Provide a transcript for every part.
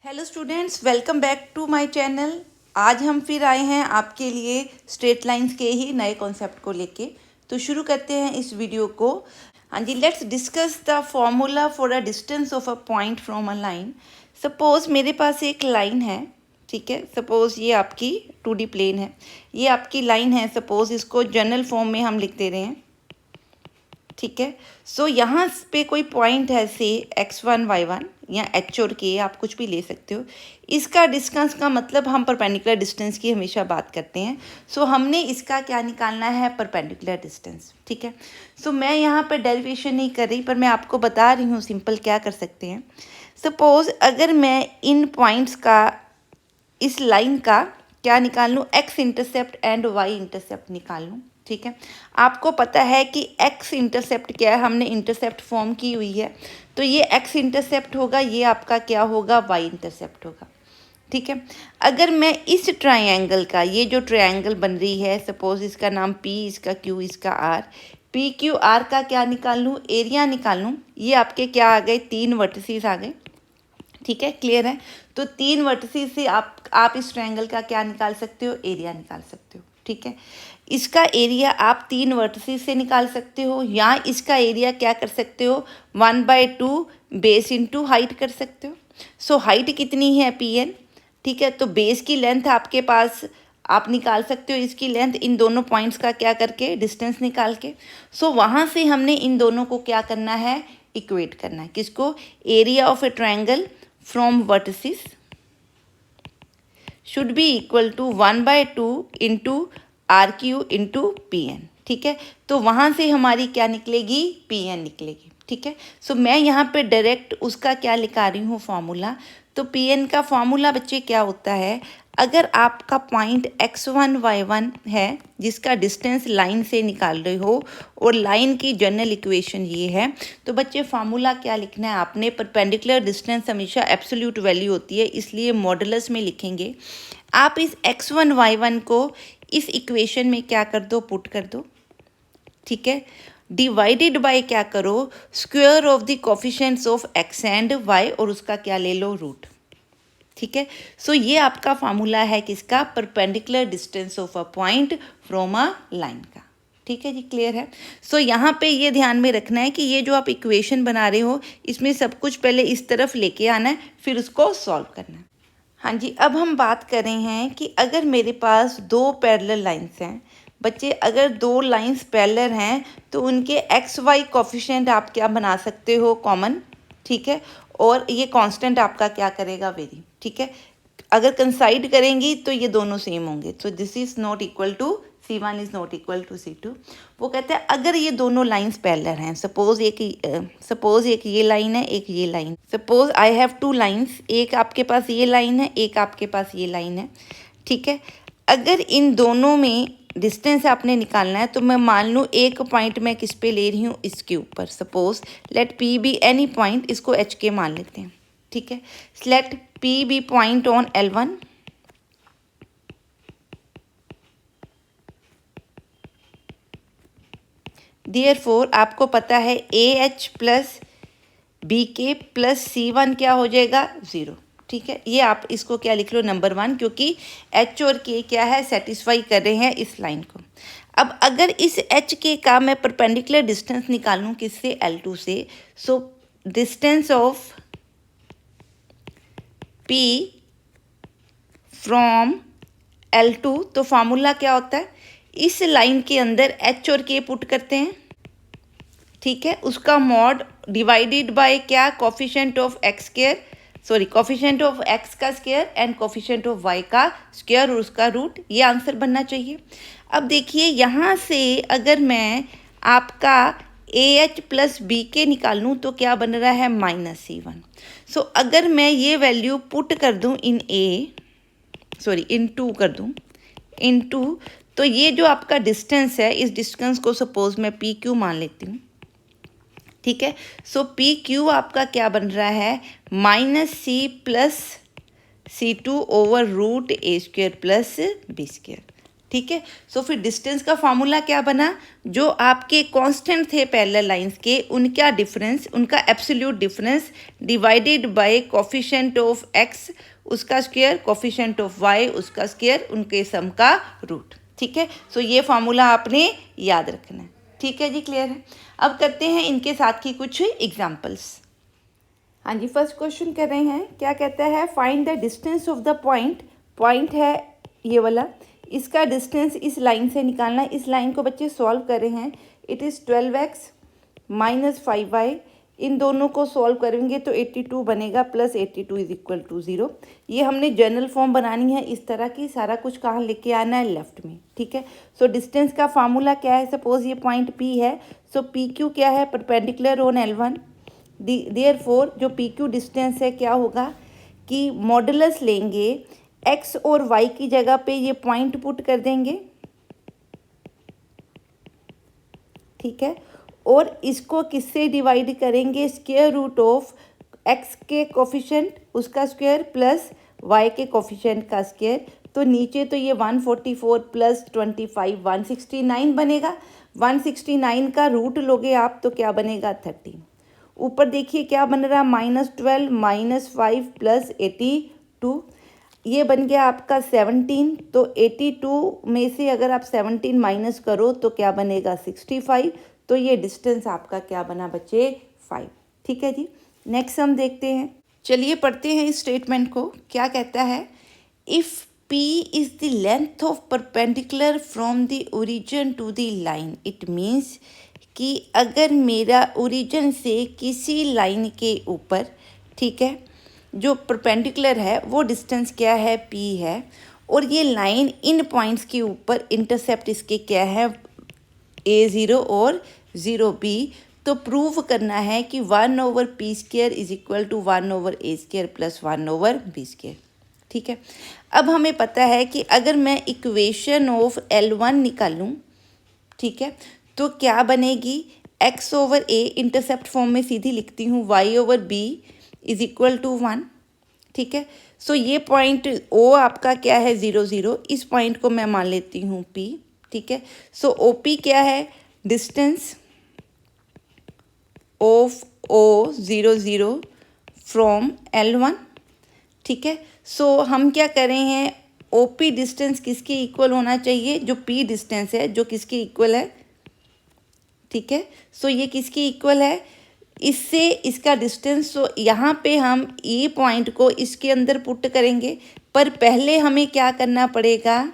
Hello students, welcome back to my channel. आज हम फिर आए हैं आपके लिए स्ट्रेट लाइंस के ही नए कॉन्सेप्ट को लेके। तो शुरू करते हैं इस वीडियो को। हाँ जी, let's discuss the formula for a distance of a point from a line. Suppose मेरे पास एक लाइन है, ठीक है। सपोज ये आपकी 2D प्लेन है, ये आपकी लाइन है। सपोज इसको जनरल फॉर्म में हम लिख दे रहे हैं, ठीक है। सो यहाँ पे कोई पॉइंट है, से x1 y1 या h और k, आप कुछ भी ले सकते हो। इसका डिस्टेंस का मतलब हम परपेंडिकुलर डिस्टेंस की हमेशा बात करते हैं। सो हमने इसका क्या निकालना है, परपेंडिकुलर डिस्टेंस, ठीक है। सो मैं यहाँ पर डेरिवेशन नहीं कर रही, पर मैं आपको बता रही हूँ सिंपल क्या कर सकते हैं। सपोज अगर मैं इन पॉइंट्स का, इस लाइन का क्या निकाल लूँ, x intercept and y intercept निकाल लूँ, ठीक है। आपको पता है कि x इंटरसेप्ट क्या है, हमने इंटरसेप्ट फॉर्म की हुई है, तो ये x इंटरसेप्ट होगा, ये आपका क्या होगा, y इंटरसेप्ट होगा, ठीक है। अगर मैं इस ट्रायंगल का, ये जो ट्रायंगल बन रही है, सपोज इसका नाम P, इसका Q, इसका R, पी क्यू आर का क्या निकाल लूँ, एरिया निकाल लूँ। ये आपके क्या आ गए, 3 वर्टिसेस आ गए, ठीक है। क्लियर है। तो 3 वर्टिसेस से आप इस ट्रायंगल का क्या निकाल सकते हो, एरिया निकाल सकते हो, ठीक है। इसका एरिया आप 3 वर्टिसेस से निकाल सकते हो, या इसका एरिया क्या कर सकते हो, 1/2 बेस इंटू हाइट कर सकते हो। सो हाइट कितनी है, pn, ठीक है। तो बेस की लेंथ आपके पास, आप निकाल सकते हो इसकी लेंथ इन दोनों पॉइंट्स का क्या करके, डिस्टेंस निकाल के। सो वहाँ से हमने इन दोनों को क्या करना है, इक्वेट करना है। किसको, area of A triangle from vertices should be equal to 1/2 into RQ into PN, ठीक है। तो वहाँ से हमारी क्या निकलेगी, PN निकलेगी, ठीक है। सो मैं यहाँ पे डायरेक्ट उसका क्या लिखा रही हूँ, फॉर्मूला। तो PN का फॉर्मूला बच्चे क्या होता है, अगर आपका पॉइंट x1 y1 है, जिसका डिस्टेंस लाइन से निकाल रहे हो, और लाइन की जनरल इक्वेशन ये है, तो बच्चे फार्मूला क्या लिखना है आपने, परपेंडिकुलर डिस्टेंस हमेशा एब्सोल्यूट वैल्यू होती है, इसलिए मॉडुलस में लिखेंगे। आप इस x1 y1 को इस इक्वेशन में क्या कर दो, पुट कर दो, ठीक है। डिवाइडेड बाय क्या करो, square of the coefficients of x and y, और उसका क्या ले लो, रूट, ठीक है। सो ये आपका फार्मूला है किसका, perpendicular distance of a point from a line का, ठीक है जी। क्लियर है। सो यहाँ पे ये ध्यान में रखना है कि ये जो आप इक्वेशन बना रहे हो, इसमें सब कुछ पहले इस तरफ लेके आना है, फिर उसको सॉल्व करना है। हाँ जी, अब हम बात कर रहे हैं कि अगर मेरे पास 2 पैरेलल लाइंस हैं बच्चे, अगर 2 लाइंस पैरेलल हैं तो उनके एक्स वाई कोफिशिएंट आप क्या बना सकते हो, कॉमन, ठीक है। और ये कांस्टेंट आपका क्या करेगा, वेरी, ठीक है। अगर कंसाइड करेंगी तो ये दोनों सेम होंगे। So this is not equal to C1 is not equal to C2। वो कहते हैं अगर ये दोनों लाइंस पैरेलल हैं, सपोज एक ये लाइन है, एक ये line, suppose I have 2 lines, एक आपके पास ये लाइन है, एक आपके पास ये लाइन है, ठीक है। अगर इन दोनों में डिस्टेंस आपने निकालना है, तो मैं मान लूँ एक पॉइंट मैं किस पे ले रही हूँ, इसके ऊपर। Suppose let P be any point, इसको HK मान लेते हैं, ठीक है। Let P be point on L1, therefore आपको पता है AH plus BK plus C1 क्या हो जाएगा, 0, ठीक है। ये आप इसको क्या लिख लो, नंबर 1, क्योंकि H और K क्या है, सेटिस्फाई कर रहे हैं इस लाइन को। अब अगर इस HK का मैं परपेंडिकुलर डिस्टेंस निकालूं, किससे, L2 से। So distance of P from L2, तो फार्मूला क्या होता है, इस लाइन के अंदर H और K पुट करते हैं, ठीक है। उसका मॉड डिवाइडेड बाय क्या, coefficient of x square, sorry coefficient of x का square and coefficient of y का स्क्वायर, और उसका रूट, ये आंसर बनना चाहिए। अब देखिए यहाँ से अगर मैं आपका AH प्लस BK निकाल लूँ तो क्या बन रहा है, -C1। सो अगर मैं ये वैल्यू पुट कर दूँ इन इन 2 कर दूँ, इन 2, तो ये जो आपका डिस्टेंस है, इस डिस्टेंस को सपोज मैं PQ मान लेती हूँ, ठीक है। सो PQ आपका क्या बन रहा है, -C plus C2 over root A square plus B square. ठीक है। सो फिर डिस्टेंस का फॉर्मूला क्या बना, जो आपके कांस्टेंट थे पैरेलल लाइंस के, उनका डिफरेंस, उनका absolute difference divided by coefficient of x उसका स्क्वायर, कोफिशिएंट ऑफ वाई उसका स्क्वायर, उनके सम का रूट। ठीक है। सो ये फार्मूला आपने याद रखना है। ठीक है जी, क्लियर है। अब करते हैं इनके साथ की कुछ एग्जाम्पल्स। हाँ जी, फर्स्ट क्वेश्चन कर रहे हैं, क्या कहता है, find the distance of the point. Point है ये वाला, इसका डिस्टेंस इस लाइन से निकालना है। इस लाइन को बच्चे सॉल्व कर रहे हैं। It is 12x minus 5y। इन दोनों को सॉल्व करेंगे तो 82 बनेगा, प्लस 82 इज इक्वल टू 0। ये हमने जनरल फॉर्म बनानी है इस तरह की, सारा कुछ कहाँ लेके आना है, लेफ्ट में। ठीक है। सो डिस्टेंस का फार्मूला क्या है, सपोज ये पॉइंट P है, सो PQ क्या है, परपेंडिकुलर ऑन L1। देयरफॉर जो PQ डिस्टेंस है क्या होगा कि मॉडुलस लेंगे, x और y की जगह पे ये पॉइंट पुट कर देंगे। ठीक है। और इसको किससे डिवाइड करेंगे, स्क्वायर रूट ऑफ x के कोफिशिएंट उसका स्क्वायर प्लस y के कोफिशिएंट का स्क्वायर। तो नीचे तो ये 144 प्लस 25 169 बनेगा। 169 का रूट लोगे आप तो क्या बनेगा, 13। ऊपर देखिए क्या बन रहा, -12 -5 प्लस 82, ये बन गया आपका 17। तो 82 में से अगर आप 17 माइनस करो तो क्या बनेगा, 65। तो ये डिस्टेंस आपका क्या बना बच्चे, 5। ठीक है जी। नेक्स्ट हम देखते हैं, चलिए पढ़ते हैं इस स्टेटमेंट को। क्या कहता है, if P is the length of perpendicular from the origin to the line, it means कि अगर मेरा ओरिजिन से किसी लाइन के ऊपर, ठीक है, जो परपेंडिकुलर है वो डिस्टेंस क्या है, P है, और ये लाइन इन पॉइंट्स के ऊपर इंटरसेप्ट इसके क्या है, A0 और 0B। तो प्रूव करना है कि 1/P² is equal to 1/A² plus 1/B²। ठीक है। अब हमें पता है कि अगर मैं इक्वेशन ऑफ L1 निकालूं, ठीक है, तो क्या बनेगी, x/a इंटरसेप्ट फॉर्म में सीधी लिखती हूँ, y/b इज इक्वल टू 1। ठीक है। सो ये पॉइंट O आपका क्या है, 0 0। इस पॉइंट को मैं मान लेती हूँ P। ठीक है। सो OP क्या है, distance of O 0 0 from L1। ठीक है। सो हम क्या कर रहे हैं, OP डिस्टेंस किसके इक्वल होना चाहिए, जो P डिस्टेंस है, जो किसके इक्वल है। ठीक है। सो ये किसकी इक्वल है, इससे इसका डिस्टेंस। सो यहाँ पे हम E पॉइंट को इसके अंदर पुट करेंगे, पर पहले हमें क्या करना पड़ेगा,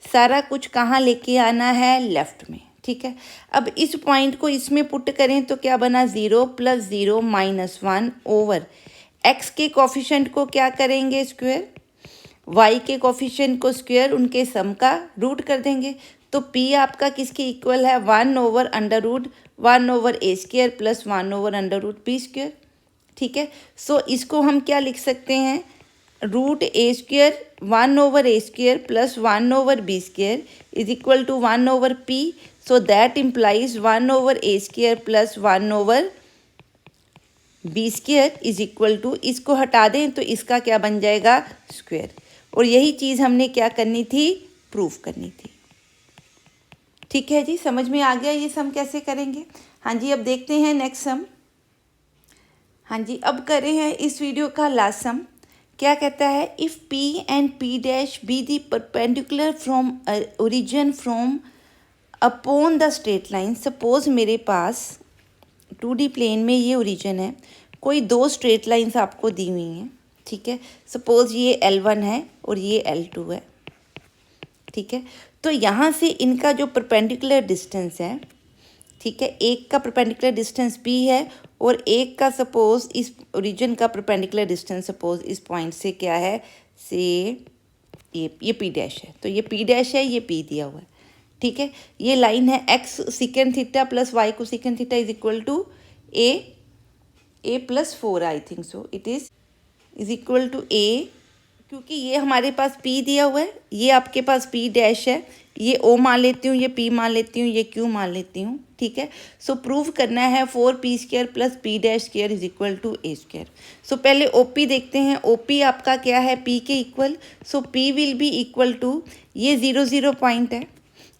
सारा कुछ कहाँ लेके आना है, लेफ्ट में। ठीक है। अब इस पॉइंट को इसमें पुट करें तो क्या बना, 0 + 0 -1 ओवर x के कोफिशिएंट को क्या करेंगे, स्क्वायर, y के कोफिशिएंट को स्क्वायर, उनके सम का रूट कर देंगे। तो P आपका किसके इक्वल है, 1/√1/A² प्लस 1/√B²। ठीक है। सो इसको हम क्या लिख सकते हैं, √A² 1/A² plus 1/B² is equal to 1/P। So that implies 1/A² plus 1/B² is equal to, इसको हटा दें तो इसका क्या बन जाएगा, स्क्वायर। और यही चीज़ हमने क्या करनी थी, प्रूफ करनी थी। ठीक है जी, समझ में आ गया ये सम कैसे करेंगे। हाँ जी, अब देखते हैं नेक्स्ट सम। हाँ जी, अब कर रहे हैं इस वीडियो का लास्ट सम। क्या कहता है, if P and P' be the perpendicular from origin from upon the straight line. Suppose मेरे पास 2D प्लेन में ये ओरिजिन है, कोई दो स्ट्रेट लाइंस आपको दी हुई हैं। ठीक है। सपोज ये L1 है और ये L2 है। ठीक है। तो यहाँ से इनका जो परपेंडिकुलर डिस्टेंस है, ठीक है, एक का परपेंडिकुलर डिस्टेंस P है और एक का सपोज इस ओरिजिन का परपेंडिकुलर डिस्टेंस सपोज इस पॉइंट से क्या है, से ये P' है। तो ये P' है, ये P दिया हुआ है। ठीक है। ये लाइन है x second theta plus y को second theta is equal to a + 4 I think so it is equal to a, क्योंकि ये हमारे पास P दिया हुआ है, ये आपके पास P' है, ये ओ मान लेती हूँ, ये पी मान लेती हूँ, ये क्यू मान लेती हूँ, ठीक है। सो प्रूव करना है 4p² plus p' is equal to a²। So पहले OP देखते हैं। OP आपका क्या है, P के equal. So P will be equal to, ये 0 0 पॉइंट है,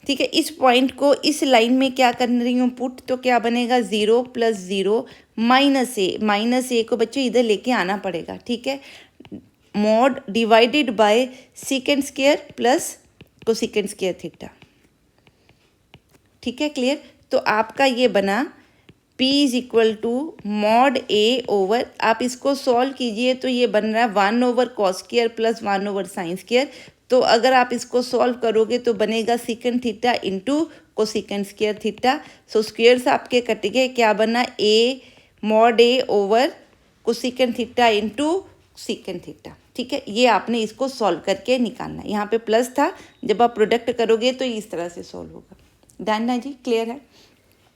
ठीक है। इस पॉइंट को इस लाइन में क्या कर रही हूँ पुट, तो क्या बनेगा 0 + 0 -a को बच्चों इधर लेके आना पड़ेगा, ठीक है। Mod divided by sec² plus cosec² theta, ठीक है, क्लियर। तो आपका ये बना P is equal to mod A over, आप इसको सॉल्व कीजिए तो ये बन रहा है 1/cos² प्लस 1/sin²। तो अगर आप इसको सॉल्व करोगे तो बनेगा secant theta into cosecant² theta. So squares आपके कट गए, क्या बना A mod A over cosecant theta into secant theta, ठीक है। ये आपने इसको सॉल्व करके निकालना है। यहाँ पे प्लस था, जब आप प्रोडक्ट करोगे तो इस तरह से सॉल्व होगा। डन है जी, क्लियर है।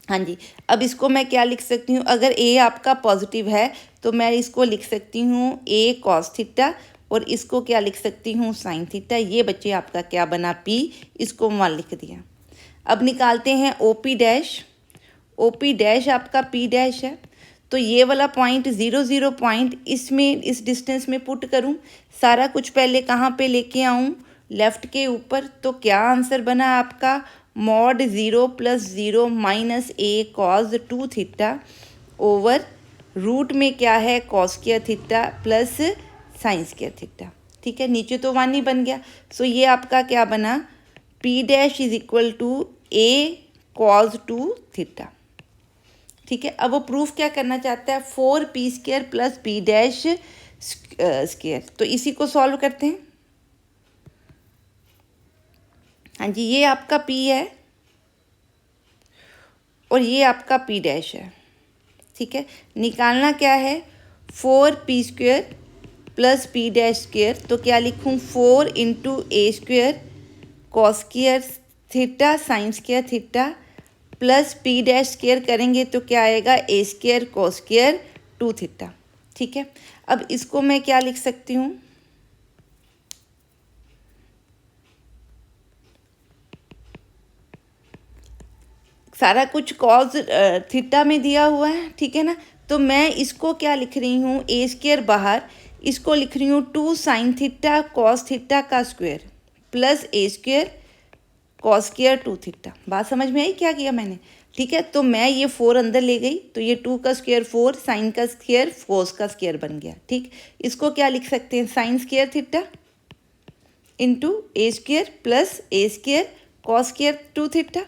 हाँ जी, अब इसको मैं क्या लिख सकती हूँ, अगर A आपका पॉजिटिव है तो मैं इसको लिख सकती हूँ A cos थीटा, और इसको क्या लिख सकती हूँ sin थीटा। ये बच्चे आपका क्या बना P, इसको 1 लिख दिया। अब निकालते हैं OP' आपका P' है, तो ये वाला पॉइंट 0 0 पॉइंट इसमें इस डिस्टेंस में पुट करूं, सारा कुछ पहले कहाँ पे लेके आऊं, लेफ्ट के ऊपर। तो क्या आंसर बना आपका, mod 0 + 0 -a cos 2 theta over root में क्या है cos² theta plus sin² theta, ठीक है। नीचे तो 1 ही बन गया। सो ये आपका क्या बना, P' is equal to a cos 2 theta, ठीक है। अब वो प्रूफ क्या करना चाहता है, 4p² प्लस p'² तो इसी को सॉल्व करते हैं। हाँ जी, ये आपका P है और ये आपका P' है, ठीक है। निकालना क्या है, 4p² प्लस p'²। तो क्या लिखूँ, 4 × a² cos² theta sin² theta plus p' करेंगे तो क्या आएगा a² cos² 2 थीटा, ठीक है। अब इसको मैं क्या लिख सकती हूँ, सारा कुछ कॉज थीटा में दिया हुआ है, ठीक है ना। तो मैं इसको क्या लिख रही हूँ, a² बाहर, इसको लिख रही हूँ 2 sin थीटा cos थीटा का square plus a² cos² 2 theta. बात समझ में आई क्या किया मैंने, ठीक है। तो मैं ये 4 अंदर ले गई, तो ये 2 का स्क्वायर 4, साइन का स्क्वायर cos का स्क्वायर बन गया, ठीक। इसको क्या लिख सकते हैं, sin² theta into a² plus a² cos² 2 theta.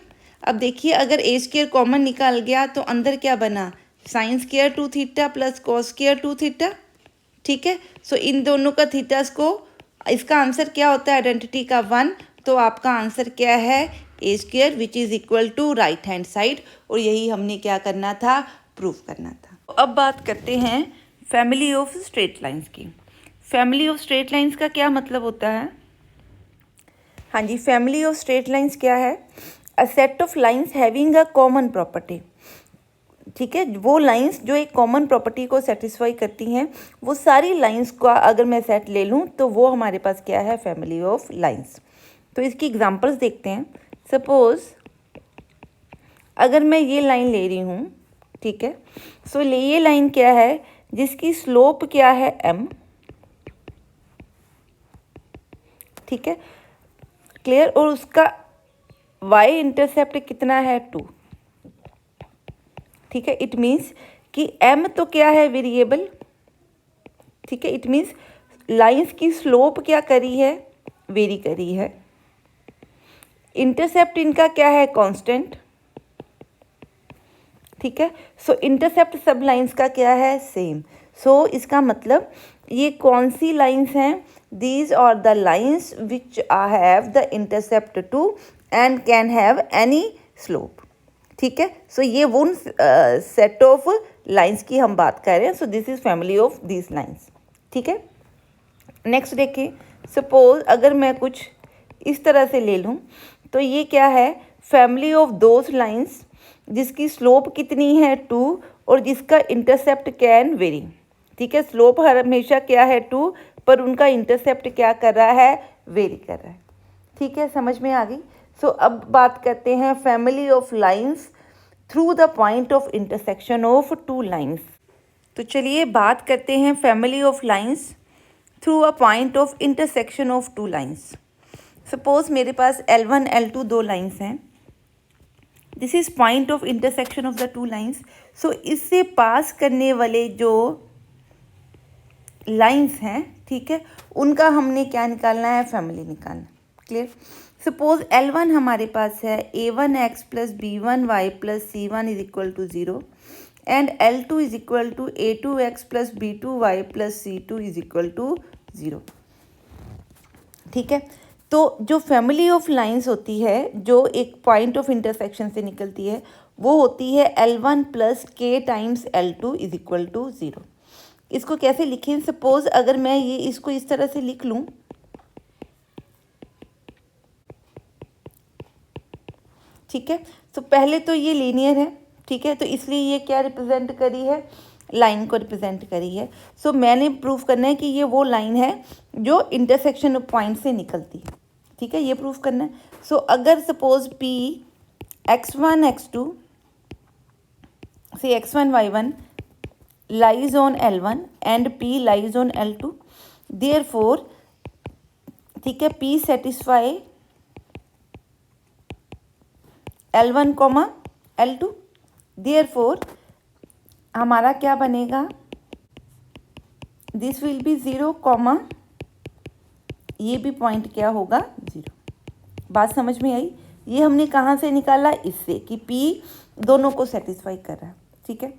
अब देखिए अगर a² कॉमन निकाल गया तो अंदर क्या बना, sin² 2 theta plus cos² 2 theta, ठीक है। सो इन दोनों का थीटास को, इसका आंसर क्या होता है आइडेंटिटी का 1, तो आपका आंसर क्या है a² which is equal to right hand side. और यही हमने क्या करना था, प्रूफ करना था। अब बात करते हैं फैमिली ऑफ स्ट्रेट लाइंस की। फैमिली ऑफ स्ट्रेट लाइंस का क्या मतलब होता है, हाँ जी, फैमिली ऑफ स्ट्रेट लाइंस क्या है, a set of lines having a common property, ठीक है। वो लाइंस जो एक कॉमन प्रॉपर्टी को सेटिस्फाई करती हैं, वो सारी लाइंस का अगर मैं सेट ले लूँ तो वो हमारे पास क्या है, फैमिली ऑफ लाइंस। तो इसकी एग्जांपल्स देखते हैं। सपोज अगर मैं ये लाइन ले रही हूँ, ठीक है। सो ये लाइन क्या है, जिसकी स्लोप क्या है m, ठीक है, क्लियर। और उसका y इंटरसेप्ट कितना है 2, ठीक है। इट मीन्स कि m तो क्या है वेरिएबल, ठीक है। इट मीन्स लाइंस की स्लोप क्या करी है, वेरी करी है। इंटरसेप्ट इनका क्या है, कांस्टेंट, ठीक है। सो इंटरसेप्ट सब लाइंस का क्या है, सेम। सो इसका मतलब ये कौन सी लाइंस हैं, these are the lines which have the intercept 2 and can have any slope, ठीक है। सो ये वो सेट ऑफ लाइंस की हम बात कर रहे हैं। सो this is family of this lines, ठीक है। नेक्स्ट देखिए, सपोज अगर मैं कुछ इस तरह से ले लूँ, तो ये क्या है, फैमिली ऑफ दोज लाइंस जिसकी स्लोप कितनी है 2 और जिसका इंटरसेप्ट कैन वेरी, ठीक है। स्लोप हमेशा क्या है 2, पर उनका इंटरसेप्ट क्या कर रहा है, वेरी कर रहा है, ठीक है। समझ में आ गई। सो अब बात करते हैं family of lines through the point of intersection of two lines. तो चलिए बात करते हैं family of lines through a point of intersection of two lines. Suppose मेरे पास L1 L2 दो लाइंस हैं। This is point of intersection of the two lines. So इससे पास करने वाले जो लाइंस हैं, ठीक है, उनका हमने क्या निकालना है, फैमिली निकालना। क्लियर। सपोज L1 हमारे पास है a1x plus b1y plus c1 is equal to 0 and L2 is equal to a2x plus b2y plus c2 is equal to 0। ठीक है, तो जो फैमिली ऑफ लाइंस होती है जो एक पॉइंट ऑफ इंटरसेक्शन से निकलती है वो होती है L1 plus k times L2 is equal to 0। इसको कैसे लिखें, सपोज अगर मैं ये इसको इस तरह से लिख लूँ, ठीक है, तो पहले तो ये लीनियर है, ठीक है, तो इसलिए ये क्या रिप्रेजेंट करी है, लाइन को रिप्रेजेंट करी है। सो मैंने प्रूव करना है कि ये वो लाइन है जो इंटरसेक्शन ऑफ पॉइंट से निकलती है, ठीक है, ये प्रूव करना है। सो अगर सपोज P x1 x2 से x1 y1 lies on L1 and P lies on L2, therefore, ठीक है, P satisfy L1 comma L2, therefore हमारा क्या बनेगा, दिस विल बी 0 कॉमा ये भी पॉइंट क्या होगा 0। बात समझ में आई। ये हमने कहाँ से निकाला, इससे कि P दोनों को सेटिस्फाई कर रहा है, ठीक है।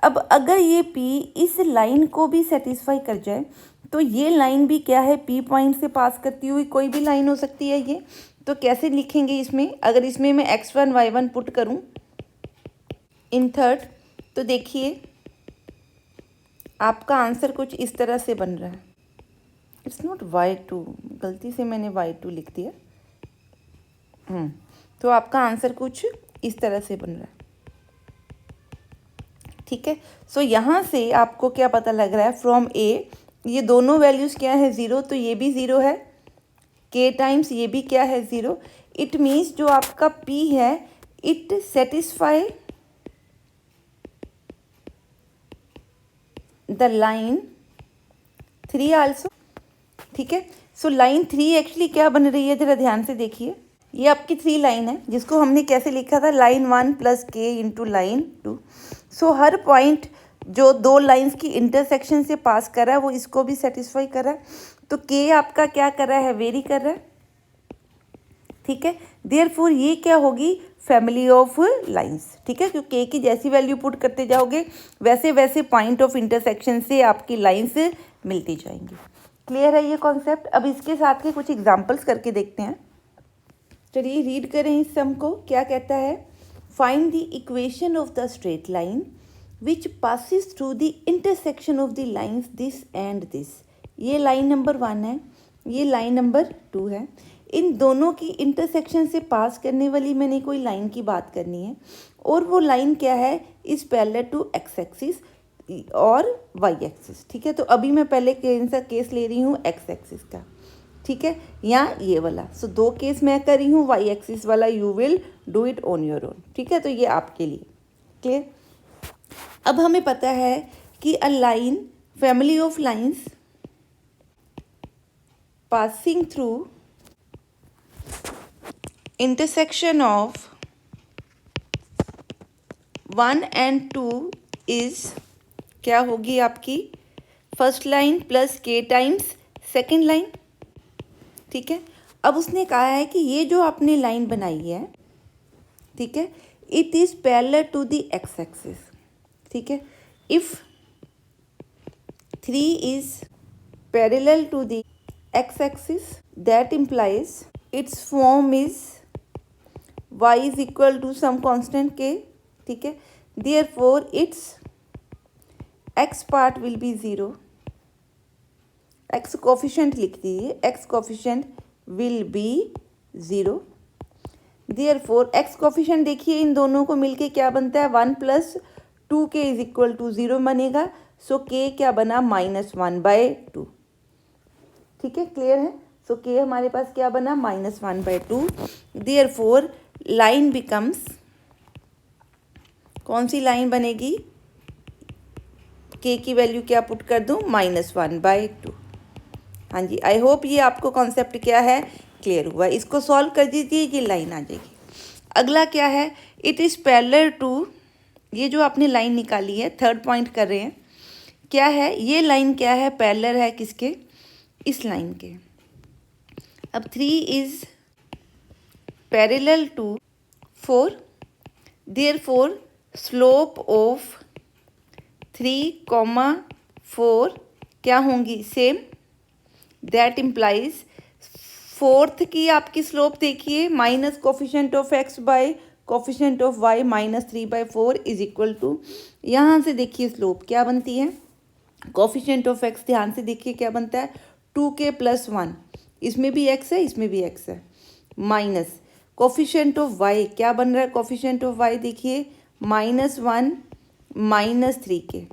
अब अगर ये P इस लाइन को भी सेटिस्फाई कर जाए तो ये लाइन भी क्या है, P पॉइंट से पास करती हुई कोई भी लाइन हो सकती है ये। तो कैसे लिखेंगे इसमें, अगर इसमें मैं x1 y1 पुट करूं इन थर्ड, तो देखिए आपका आंसर कुछ इस तरह से बन रहा है। इट्स नॉट y2, गलती से मैंने y2 लिख दिया। तो आपका आंसर कुछ इस तरह से बन रहा है, ठीक है। सो यहाँ से आपको क्या पता लग रहा है, फ्रॉम A ये दोनों वैल्यूज़ क्या है 0, तो ये भी 0 है, k टाइम्स ये भी क्या है 0। इट मीन्स जो आपका P है it satisfy the line 3 also, ठीक है। सो लाइन 3 एक्चुअली क्या बन रही है, ज़रा ध्यान से देखिए। ये आपकी 3 लाइन है जिसको हमने कैसे लिखा था, line 1 plus k into line 2। सो हर पॉइंट जो दो लाइंस की इंटरसेक्शन से पास कर रहा है वो इसको भी सेटिस्फाई कर रहा है। तो k आपका क्या कर रहा है, वेरी कर रहा है, ठीक है। देयरफॉर ये क्या होगी, फैमिली ऑफ लाइंस, ठीक है, क्योंकि k की जैसी वैल्यू पुट करते जाओगे वैसे वैसे पॉइंट ऑफ इंटरसेक्शन से आपकी लाइंस मिलती जाएंगी। क्लियर है ये कॉन्सेप्ट। अब इसके साथ के कुछ एग्जाम्पल्स करके देखते हैं। चलिए रीड करें इस सम को। क्या कहता है, find the equation of the straight line which passes through the intersection of the lines this and this. ये लाइन नंबर 1 है, ये लाइन नंबर 2 है। इन दोनों की इंटरसेक्शन से पास करने वाली मैंने कोई लाइन की बात करनी है और वो लाइन क्या है, is parallel to x axis और वाई एक्सिस, ठीक है। तो अभी मैं पहले कौन सा केस ले रही हूँ, एक्स एक्सिस का, ठीक है, या ये वाला। सो दो केस मैं कर रही हूँ, वाई एक्सिस वाला you will do it on your own, ठीक है। तो ये आपके लिए क्लियर। अब हमें पता है कि a line, family of lines passing through intersection of 1 and 2 is क्या होगी आपकी, first line plus k times second line, ठीक है। अब उसने कहा है कि ये जो आपने लाइन बनाई है, ठीक है, it is parallel to the x axis, ठीक है। If 3 is parallel to the x axis that implies its form is y is equal to some constant k, ठीक है। Therefore its x part will be 0, x coefficient लिख दीजिए, x coefficient will be 0। Therefore x coefficient देखिए इन दोनों को मिलके क्या बनता है, 1 plus 2k is equal to 0 बनेगा। सो k क्या बना, -1/2, ठीक है, क्लियर है। सो के हमारे पास क्या बना -1/2। देयरफॉर लाइन बिकम्स, कौन सी लाइन बनेगी, के की वैल्यू क्या पुट कर दूँ -1/2। हाँ जी, आई होप ये आपको कॉन्सेप्ट क्या है क्लियर हुआ। इसको सॉल्व कर दीजिए, ये लाइन आ जाएगी। अगला क्या है, इट इज़ पैरेलल टू, ये जो आपने लाइन निकाली है, थर्ड पॉइंट कर रहे हैं, क्या है ये लाइन, क्या है पैरेलल है किसके, इस लाइन के। अब 3 is parallel to 4, therefore slope of 3, 4 क्या होंगी सेम। दैट इम्प्लाइज फोर्थ की आपकी स्लोप देखिए, minus coefficient of x by coefficient of y -3/4 is equal to, यहाँ से देखिए स्लोप क्या बनती है, कोफिशिएंट ऑफ x ध्यान से देखिए क्या बनता है 2k + 1, इसमें भी x है इसमें भी x है, माइनस कोफिशिएंट ऑफ y क्या बन रहा है, कोफिशिएंट ऑफ y देखिए -1 -3k।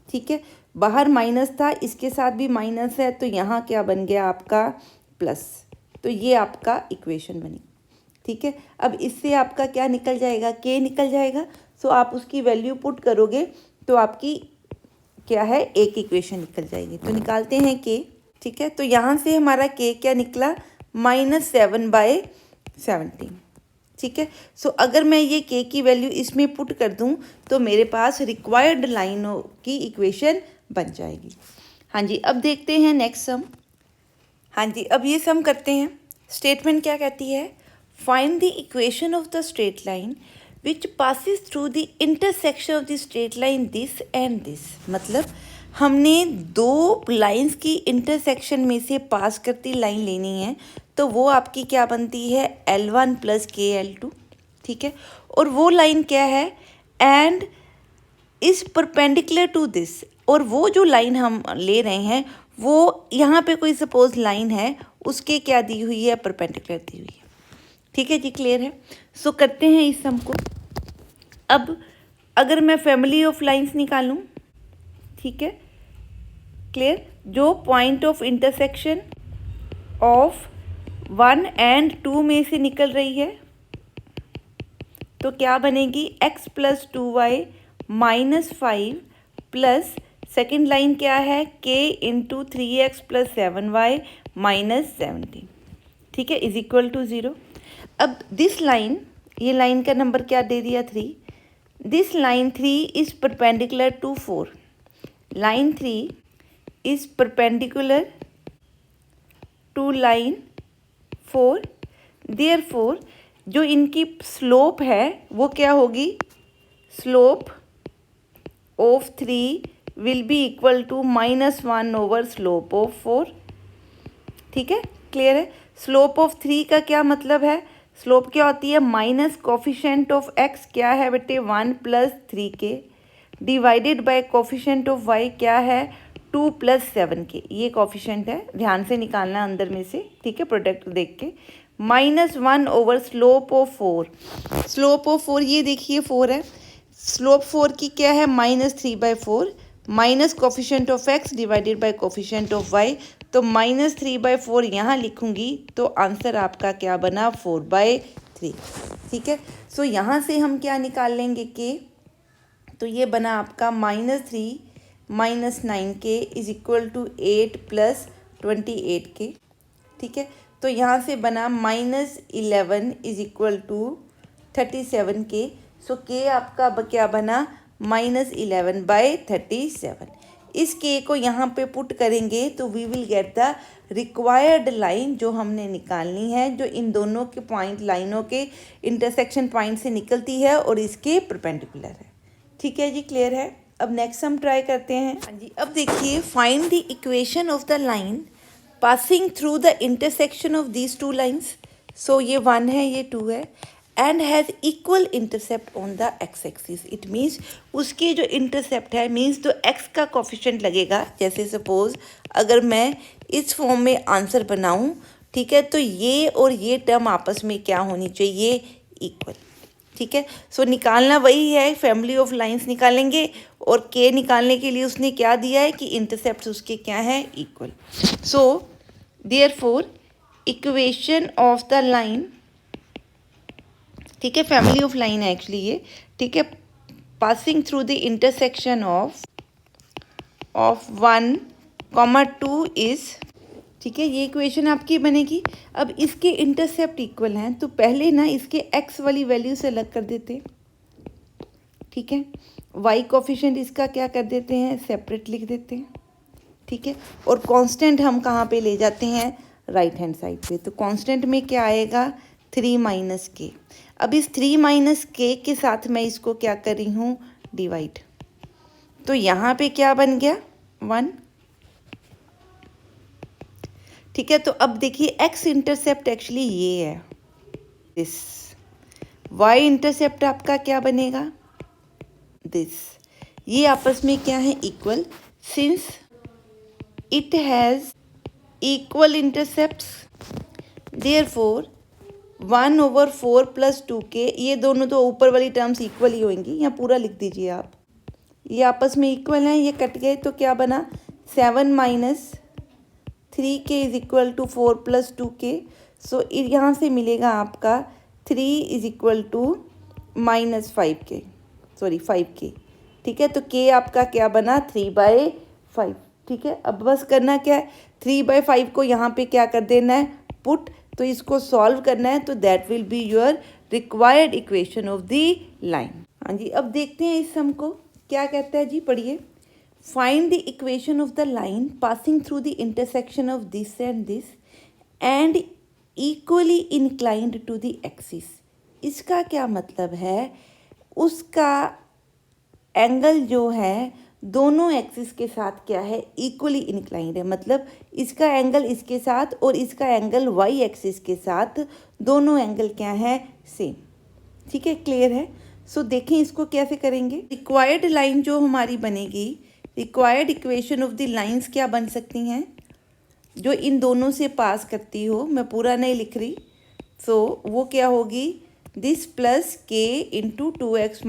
ठीक है, बाहर माइनस था, इसके साथ भी माइनस है, तो यहाँ क्या बन गया आपका प्लस। तो ये आपका इक्वेशन बनी। ठीक है, अब इससे आपका क्या निकल जाएगा, के निकल जाएगा। सो आप उसकी वैल्यू पुट करोगे तो आपकी क्या है एक इक्वेशन निकल जाएगी। तो निकालते हैं के। ठीक है, तो यहाँ से हमारा के क्या निकला -7/17। ठीक है, सो अगर मैं ये के की वैल्यू इसमें पुट कर दूं तो मेरे पास रिक्वायर्ड लाइनों की इक्वेशन बन जाएगी। हाँ जी, अब देखते हैं नेक्स्ट सम। हाँ जी, अब ये सम करते हैं। स्टेटमेंट क्या कहती है, find the equation of the straight line which passes through the intersection of the straight line this and this. मतलब हमने दो लाइंस की इंटरसेक्शन में से पास करती लाइन लेनी है, तो वो आपकी क्या बनती है L1 + KL2। ठीक है, और वो लाइन क्या है, and is perpendicular to this, और वो जो लाइन हम ले रहे हैं वो यहाँ पे कोई सपोज लाइन है, उसके क्या दी हुई है, परपेंडिकुलर दी हुई है। ठीक है जी, क्लियर है। सो करते हैं इस सम को। अब अगर मैं फैमिली ऑफ लाइंस निकालूं, ठीक है क्लियर, जो point of intersection of 1 and 2 में से निकल रही है, तो क्या बनेगी x + 2y -5 plus second line क्या है k × 3x + 7y -17। ठीक है, इज इक्वल टू 0। अब दिस लाइन, ये लाइन का नंबर क्या दे दिया 3, this line 3 is perpendicular to 4, line 3 is perpendicular to line 4। Therefore जो इनकी स्लोप है वो क्या होगी, slope of 3 will be equal to -1 slope of 4। ठीक है, क्लियर है। स्लोप ऑफ 3 का क्या मतलब है, स्लोप क्या होती है, माइनस कोफिशिएंट ऑफ x क्या है बेटे 1 + 3k divided by coefficient of y क्या है 2 + 7k। ये कोफिशिएंट है, ध्यान से निकालना अंदर में से। ठीक है, प्रोडक्ट देख के, -1 स्लोप ऑफ 4। स्लोप ऑफ 4 ये देखिए 4 है, स्लोप 4 की क्या है -3/4 minus coefficient of x divided by coefficient of y। तो -3/4 यहाँ लिखूंगी तो आंसर आपका क्या बना 4/3। ठीक है, सो यहाँ से हम क्या निकाल लेंगे के, तो ये बना आपका -3 - 9k is equal to 8 + 28k। ठीक है, तो यहाँ से बना -11 इज इक्वल टू 37k। सो के आपका क्या बना -11/37। इस के को यहाँ पे पुट करेंगे तो we will get the required line जो हमने निकालनी है, जो इन दोनों के पॉइंट लाइनों के इंटरसेक्शन पॉइंट से निकलती है और इसके परपेंडिकुलर है। ठीक है जी, क्लियर है। अब नेक्स्ट हम ट्राई करते हैं। हाँ जी, अब देखिए, find the equation of the line passing through the intersection of these two lines. So ये 1 है, ये 2 है, and has equal intercept on the x axis. It means उसके जो इंटरसेप्ट है, मीन्स जो x का कोफिशिएंट लगेगा, जैसे सपोज अगर मैं इस फॉर्म में आंसर बनाऊं, ठीक है, तो ये और ये टर्म आपस में क्या होनी चाहिए, इक्वल। ठीक है, सो निकालना वही है, फैमिली ऑफ लाइंस निकालेंगे, और के निकालने के लिए उसने क्या दिया है कि इंटरसेप्ट उसके क्या है, equal. So therefore equation of the line, ठीक है, फैमिली ऑफ लाइन है एक्चुअली ये, ठीक है, passing through the intersection of 1, 2 is, ठीक है, ये इक्वेशन आपकी बनेगी। अब इसके इंटरसेप्ट इक्वल हैं, तो पहले ना इसके एक्स वाली वैल्यू से अलग कर देते, ठीक है, वाई कोफिशिएंट इसका क्या कर देते हैं, सेपरेट लिख देते हैं, ठीक है, और कांस्टेंट हम कहाँ पे ले जाते हैं, राइट हैंड साइड पे। तो कांस्टेंट में क्या आएगा, 3 माइनस के। अब इस 3 माइनस के साथ मैं इसको क्या कर रही हूँ, डिवाइड, तो यहाँ पे क्या बन गया, 1, ठीक है। तो अब देखिए एक्स इंटरसेप्ट एक्चुअली ये है, दिस, वाई इंटरसेप्ट आपका क्या बनेगा, दिस, ये आपस में क्या है, equal, since it has equal intercepts, therefore 1/4 + 2k, ये दोनों तो ऊपर वाली टर्म्स इक्वल ही होंगी, यहाँ पूरा लिख दीजिए आप, ये आपस में इक्वल हैं, ये कट गए तो क्या बना, 7 - 3k = 4 + 2k। सो यहाँ से मिलेगा आपका 3 = -5k, सॉरी 5k, ठीक है। तो k आपका क्या बना, 3/5, ठीक है। अब बस करना क्या है, 3/5 को यहाँ पे क्या कर देना है, पुट, तो इसको सॉल्व करना है, तो that will be your required equation of the line. हाँ जी, अब देखते हैं इस सम को क्या कहता है जी, पढ़िए। Find the equation of the line passing through the intersection of this and this and equally inclined to the axis। इसका क्या मतलब है, उसका एंगल जो है दोनों एक्सिस के साथ क्या है, इक्वली इंक्लाइंड है, मतलब इसका एंगल इसके साथ और इसका एंगल वाई एक्सिस के साथ, दोनों एंगल क्या है, सेम, ठीक है, क्लियर है। सो देखें इसको कैसे करेंगे। रिक्वायर्ड लाइन जो हमारी बनेगी, required equation of the lines क्या बन सकती हैं, जो इन दोनों से पास करती हो, मैं पूरा नहीं लिख रही, सो वो क्या होगी, दिस प्लस के इंटू 2x -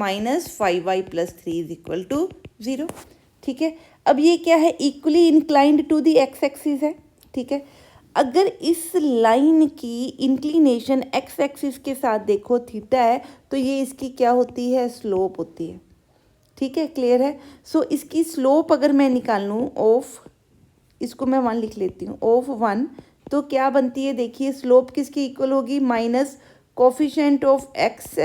5y + 3 = 0, ठीक है। अब ये क्या है, equally inclined to the x axis है, ठीक है। अगर इस लाइन की इंक्लिनेशन एक्स एक्सिस के साथ देखो थीटा है, तो ये इसकी क्या होती है, स्लोप होती है, ठीक है, क्लियर है। सो इसकी स्लोप अगर मैं निकाल लूँ ऑफ, इसको मैं 1 लिख लेती हूँ, ऑफ 1, तो क्या बनती है, देखिए स्लोप किसकी इक्वल होगी, माइनस कोफिशिएंट ऑफ एक्स,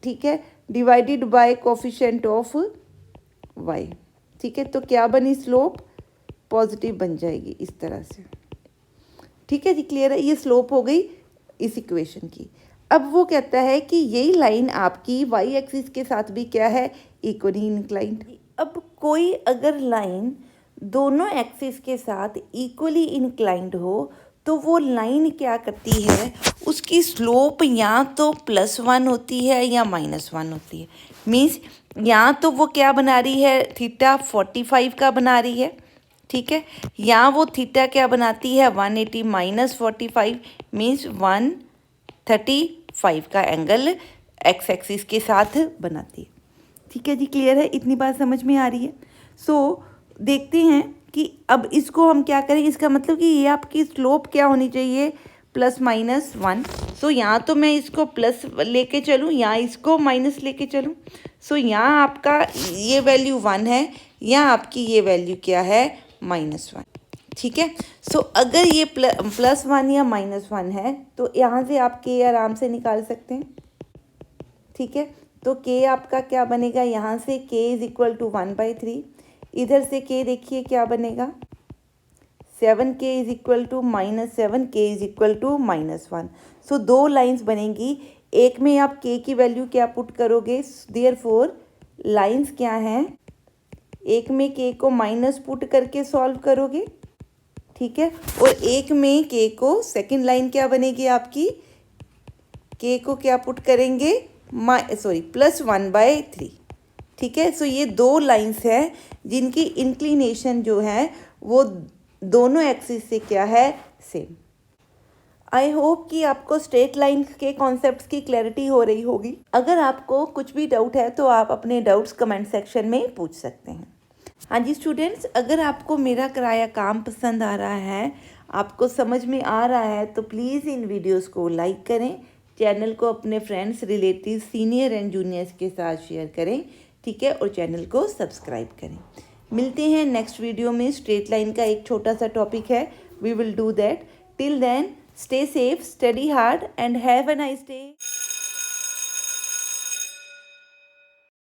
ठीक है, divided by coefficient of y, ठीक है। तो क्या बनी, स्लोप पॉजिटिव बन जाएगी इस तरह से, ठीक है जी, क्लियर है। ये स्लोप हो गई इस इक्वेशन की। अब वो कहता है कि यही लाइन आपकी वाई एक्सिस के साथ भी क्या है, इक्वली इंक्लाइंड। अब कोई अगर लाइन दोनों एक्सिस के साथ इक्वली इंक्लाइंड हो, तो वो लाइन क्या करती है, उसकी स्लोप या तो +1 होती है या -1 होती है। मीन्स या तो वो क्या बना रही है, थीटा 45 का बना रही है, ठीक है, या वो थीटा क्या बनाती है, 180 - 45 मीन्स 135 का एंगल एक्स एक्सिस के साथ बनाती है, ठीक है जी, क्लियर है, इतनी बात समझ में आ रही है। सो देखते हैं कि अब इसको हम क्या करें, इसका मतलब कि ये आपकी स्लोप क्या होनी चाहिए, +-1। सो यहाँ तो मैं इसको प्लस लेके चलूँ या इसको माइनस लेके चलूँ। सो यहाँ आपका ये वैल्यू 1 है, यहाँ आपकी ये वैल्यू क्या है, -1, ठीक है। सो अगर ये +1 या -1 है, तो यहाँ से आप k आराम से निकाल सकते हैं, ठीक है। तो k आपका क्या बनेगा, यहाँ से k = 1/3, इधर से k देखिए क्या बनेगा, 7k = -7k = -1। सो दो लाइंस बनेंगी, एक में आप k की वैल्यू क्या पुट करोगे, देयरफॉर लाइंस क्या हैं, एक में k को माइनस पुट करके सॉल्व करोगे, ठीक है, और एक में k को, सेकंड लाइन क्या बनेगी आपकी, k को क्या पुट करेंगे, +1/3, ठीक है। सो ये दो लाइंस हैं जिनकी इंक्लिनेशन जो है वो दोनों एक्सिस से क्या है, सेम। आई होप कि आपको स्ट्रेट लाइन के कॉन्सेप्ट्स की क्लैरिटी हो रही होगी। अगर आपको कुछ भी डाउट है तो आप अपने डाउट्स कमेंट सेक्शन में पूछ सकते हैं। हाँ जी स्टूडेंट्स, अगर आपको मेरा कराया काम पसंद आ रहा है, आपको समझ में आ रहा है, तो प्लीज़ इन वीडियोस को लाइक करें, चैनल को अपने friends, relative, senior and juniors के साथ शेयर करें, ठीक है, और चैनल को सब्सक्राइब करें। मिलते हैं नेक्स्ट वीडियो में। स्ट्रेट लाइन का एक छोटा सा टॉपिक है, we will do that. Till then, stay safe, study hard and have a nice day.